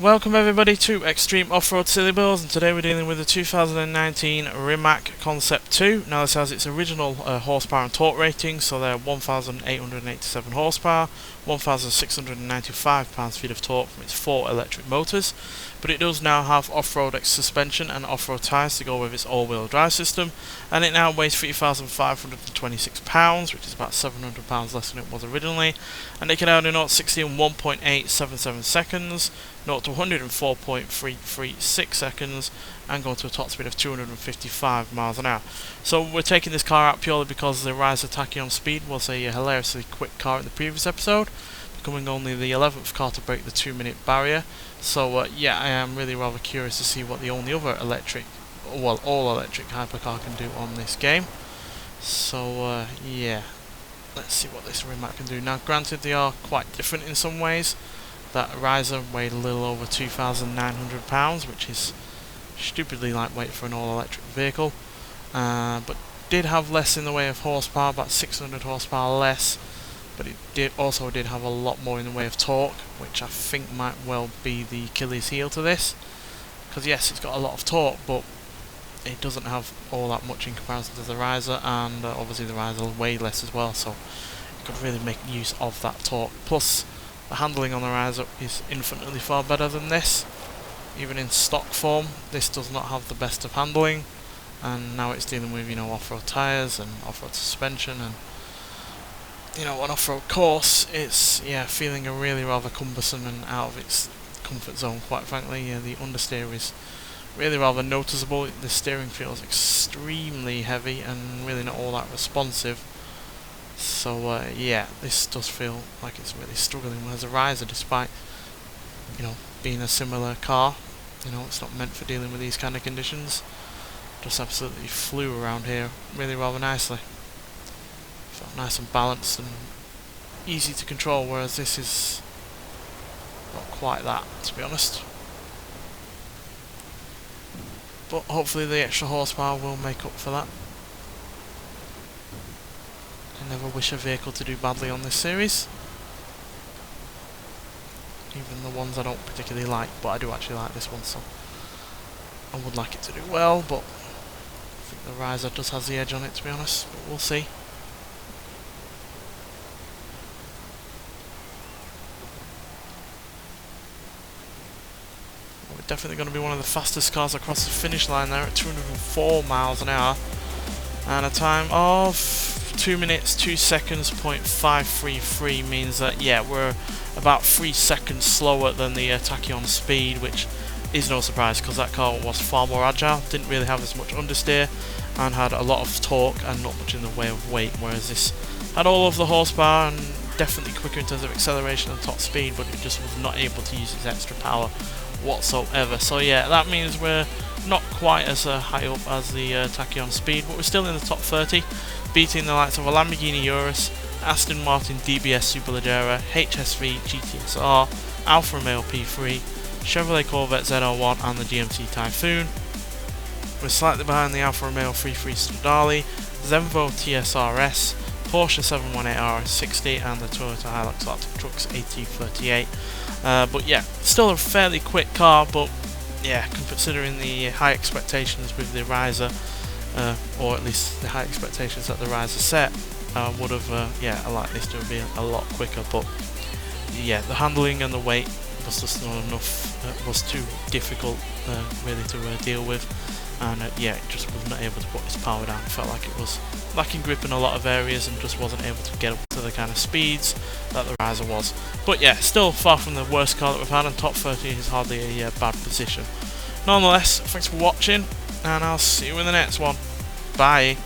Welcome everybody to Extreme Off-Road Silly Bills, and today we're dealing with the 2019 Rimac Concept 2. Now this has its original horsepower and torque ratings, so they're 1,887 horsepower, 1,695 pounds-feet of torque from its 4 electric motors, but it does now have off-road suspension and off-road tyres to go with its all-wheel drive system, and it now weighs 3,526 pounds, which is about 700 pounds less than it was originally, and it can only 0 to 60 in 1.877 seconds, 0 to 104.336 seconds, and go to a top speed of 255 miles an hour. So we're taking this car out purely because the RAESR Tachyon Speed was a hilariously quick car in the previous episode, becoming only the 11th car to break the 2-minute barrier. So yeah, I am really rather curious to see what the only other electric, well, all-electric hypercar can do on this game. So yeah, let's see what this Rimac can do. Now granted, they are quite different in some ways. That RAESR weighed a little over 2,900 pounds, which is stupidly lightweight for an all-electric vehicle, but did have less in the way of horsepower, about 600 horsepower less, but it also did have a lot more in the way of torque, which I think might well be the Achilles heel to this, because yes, it's got a lot of torque, but it doesn't have all that much in comparison to the RAESR, and obviously the RAESR weighed less as well, so you could really make use of that torque. Plus the handling on the RAESR is infinitely far better than this. Even in stock form, this does not have the best of handling, and now it's dealing with, you know, off-road tyres and off-road suspension, and you know, an off-road course, it's feeling a really rather cumbersome and out of its comfort zone, quite frankly. The understeer is really rather noticeable. The steering feels extremely heavy and really not all that responsive. So yeah, this does feel like it's really struggling. Whereas a RAESR, despite, you know, being a similar car, you know, it's not meant for dealing with these kind of conditions, just absolutely flew around here really rather nicely. Felt nice and balanced and easy to control, whereas this is not quite that, to be honest. But hopefully the extra horsepower will make up for that. I never wish a vehicle to do badly on this series, even the ones I don't particularly like, but I do actually like this one, so I would like it to do well, but I think the RAESR does have the edge on it, to be honest, but we'll see. We're definitely going to be one of the fastest cars across the finish line there at 204 miles an hour, and a time of 2 minutes 2 seconds .533 means that yeah, we're about 3 seconds slower than the Tachyon Speed, which is no surprise because that car was far more agile, didn't really have as much understeer, and had a lot of torque and not much in the way of weight, whereas this had all of the horsepower and definitely quicker in terms of acceleration and top speed, but it just was not able to use its extra power whatsoever. So yeah, that means we're not quite as high up as the Tachyon Speed, but we're still in the top 30, beating the likes of a Lamborghini Urus, Aston Martin DBS Superleggera, HSV GTSR, Alfa Romeo P3, Chevrolet Corvette Z01 and the GMC Typhoon. We're slightly behind the Alfa Romeo 33 Stradale, Zenvo TSRS, Porsche 718 RS60 and the Toyota Hilux Arctic Trucks AT38. But yeah, still a fairly quick car, but yeah, considering the high expectations with the RAESR, or at least the high expectations that the RAESR set, would have, I like this to be a lot quicker, but yeah, the handling and the weight was just not enough, was too difficult really to deal with, and yeah, it just was not able to put its power down. It felt like it was lacking grip in a lot of areas and just wasn't able to get up to the kind of speeds that the RAESR was. But yeah, still far from the worst car that we've had, and top 30 is hardly a bad position. Nonetheless, thanks for watching, and I'll see you in the next one. Bye.